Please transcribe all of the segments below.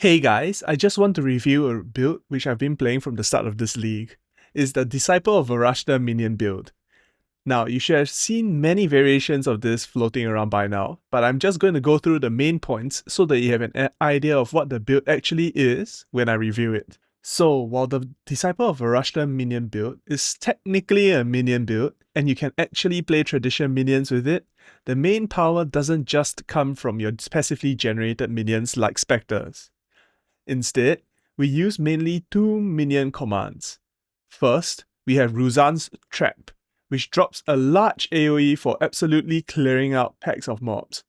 Hey guys, I just want to review a build which I've been playing from the start of this league. It's the Disciple of Varashta minion build. Now, you should have seen many variations of this floating around by now, but I'm just going to go through the main points so that you have an idea of what the build actually is when I review it. So, while the Disciple of Varashta minion build is technically a minion build, and you can actually play tradition minions with it, the main power doesn't just come from your passively generated minions like Spectres. Instead, we use mainly two minion commands. First, we have Ruzan's Trap, which drops a large AoE for absolutely clearing out packs of mobs.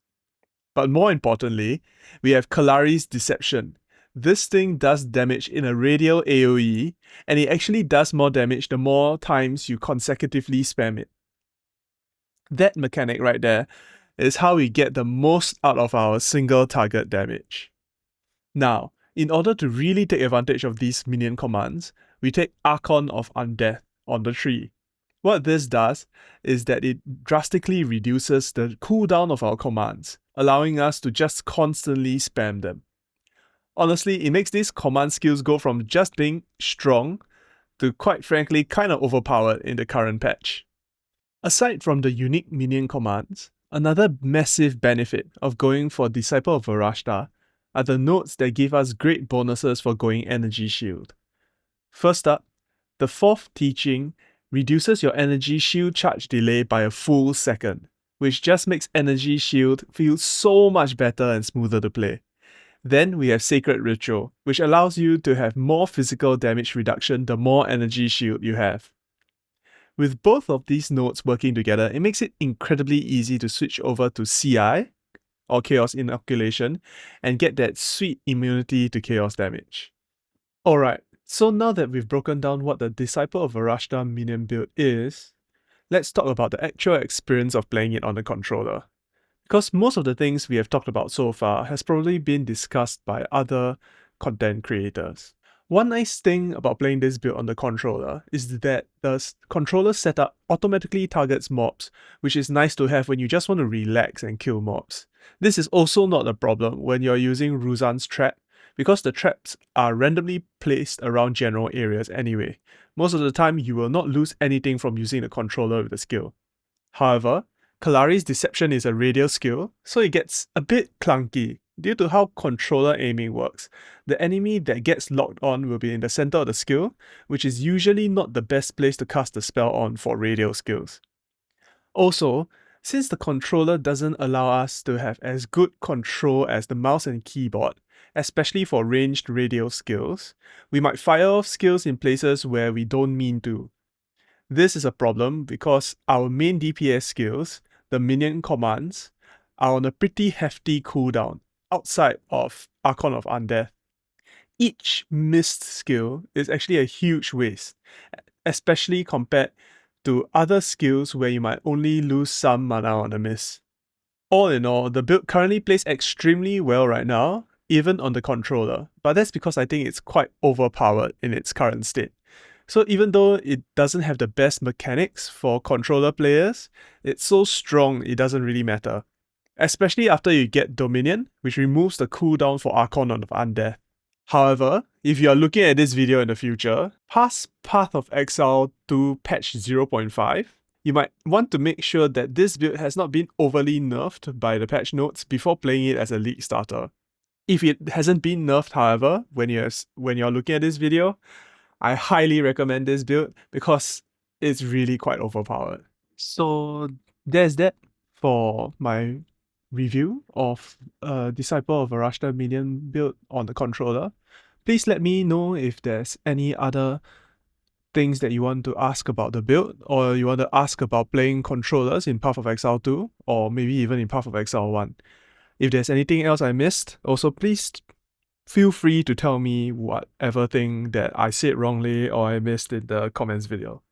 But more importantly, we have Kalari's Deception. This thing does damage in a radial AoE, and it actually does more damage the more times you consecutively spam it. That mechanic right there is how we get the most out of our single target damage. Now, in order to really take advantage of these minion commands, we take Archon of Undeath on the tree. What this does is that it drastically reduces the cooldown of our commands, allowing us to just constantly spam them. Honestly, it makes these command skills go from just being strong to, quite frankly, kind of overpowered in the current patch. Aside from the unique minion commands, another massive benefit of going for Disciple of Varashta are the nodes that give us great bonuses for going Energy Shield. First up, the fourth teaching reduces your Energy Shield charge delay by a full second, which just makes Energy Shield feel so much better and smoother to play. Then we have Sacred Ritual, which allows you to have more physical damage reduction the more Energy Shield you have. With both of these nodes working together, it makes it incredibly easy to switch over to CI, or Chaos Inoculation, and get that sweet immunity to chaos damage. Alright, so now that we've broken down what the Disciple of Varashta minion build is, let's talk about the actual experience of playing it on the controller. Because most of the things we have talked about so far has probably been discussed by other content creators. One nice thing about playing this build on the controller is that the controller setup automatically targets mobs, which is nice to have when you just want to relax and kill mobs. This is also not a problem when you're using Ruzan's Trap, because the traps are randomly placed around general areas anyway. Most of the time you will not lose anything from using the controller with the skill. However, Kalari's Deception is a radial skill, so it gets a bit clunky. Due to how controller aiming works, the enemy that gets locked on will be in the center of the skill, which is usually not the best place to cast the spell on for radial skills. Also, since the controller doesn't allow us to have as good control as the mouse and keyboard, especially for ranged radial skills, we might fire off skills in places where we don't mean to. This is a problem because our main DPS skills, the minion commands, are on a pretty hefty cooldown outside of Archon of Undeath. Each missed skill is actually a huge waste, especially compared to other skills where you might only lose some mana on a miss. All in all, the build currently plays extremely well right now, even on the controller, but that's because I think it's quite overpowered in its current state. So even though it doesn't have the best mechanics for controller players, it's so strong it doesn't really matter. Especially after you get Dominion, which removes the cooldown for Archon of Undeath. However, if you are looking at this video in the future, past Path of Exile to patch 0.5, you might want to make sure that this build has not been overly nerfed by the patch notes before playing it as a league starter. If it hasn't been nerfed, however, when you're looking at this video, I highly recommend this build because it's really quite overpowered. So there's that for my review of Disciple of Varashta minion build on the controller. Please let me know if there's any other things that you want to ask about the build, or you want to ask about playing controllers in Path of Exile 2, or maybe even in Path of Exile 1. If there's anything else I missed, also please feel free to tell me whatever thing that I said wrongly or I missed in the comments video.